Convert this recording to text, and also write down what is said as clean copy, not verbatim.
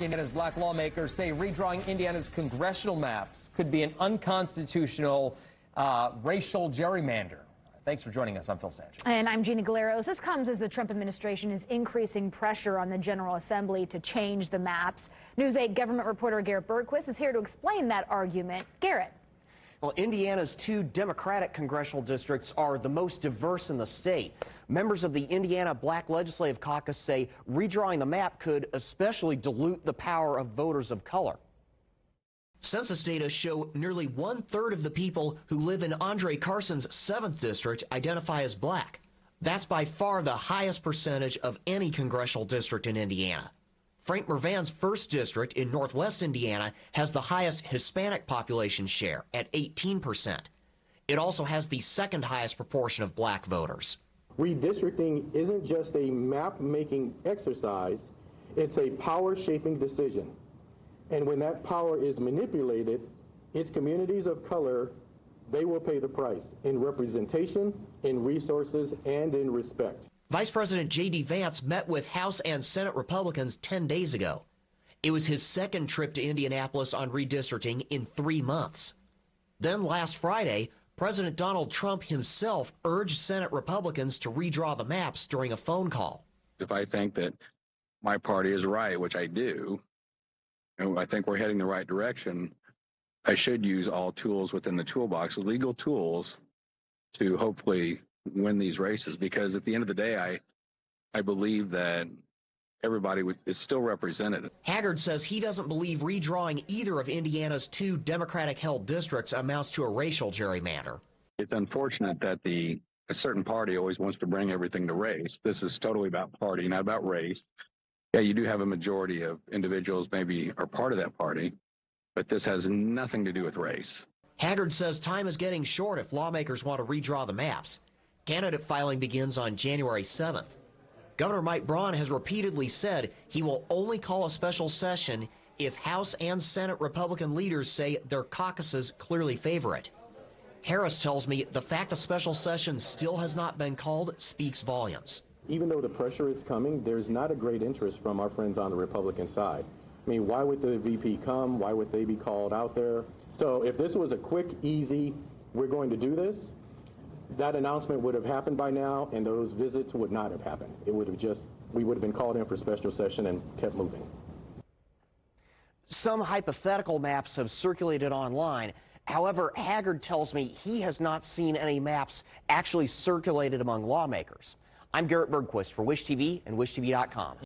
Indiana's black lawmakers say redrawing Indiana's congressional maps could be an unconstitutional racial gerrymander. Thanks for joining us. I'm Phil Sanchez. And I'm Gina Galeros. This comes as the Trump administration is increasing pressure on the General Assembly to change the maps. News 8 government reporter Garrett Bergquist is here to explain that argument. Garrett. Well, Indiana's two Democratic congressional districts are the most diverse in the state. Members of the Indiana Black Legislative Caucus say redrawing the map could especially dilute the power of voters of color. Census data show nearly 1/3 of the people who live in Andre Carson's 7th district identify as black. That's by far the highest percentage of any congressional district in Indiana. Frank Mervan's 1st district in northwest Indiana has the highest Hispanic population share at 18%. It also has the second highest proportion of black voters. Redistricting isn't just a map-making exercise, it's a power-shaping decision. And when that power is manipulated, it's communities of color, they will pay the price in representation, in resources, and in respect. Vice President JD Vance met with House and Senate Republicans 10 days ago. It was his second trip to Indianapolis on redistricting in 3 months. Then last Friday, President Donald Trump himself urged Senate Republicans to redraw the maps during a phone call. If I think that my party is right, which I do, and I think we're heading the right direction, I should use all tools within the toolbox, legal tools, to hopefully win these races, because at the end of the day, I believe that everybody is still represented. Haggard says he doesn't believe redrawing either of Indiana's two Democratic-held districts amounts to a racial gerrymander. It's unfortunate that a certain party always wants to bring everything to race. This is totally about party, not about race. Yeah, you do have a majority of individuals maybe are part of that party, but this has nothing to do with race. Haggard says time is getting short if lawmakers want to redraw the maps. Candidate filing begins on January 7th. Governor Mike Braun has repeatedly said he will only call a special session if House and Senate Republican leaders say their caucuses clearly favor it. Harris tells me the fact a special session still has not been called speaks volumes. Even though the pressure is coming, there's not a great interest from our friends on the Republican side. I mean, why would the VP come? Why would they be called out there? So if this was a quick, easy, we're going to do this, that announcement would have happened by now, and those visits would not have happened. It would have we would have been called in for special session and kept moving. Some hypothetical maps have circulated online. However, Haggard tells me he has not seen any maps actually circulated among lawmakers. I'm Garrett Bergquist for Wish TV and WishTV.com.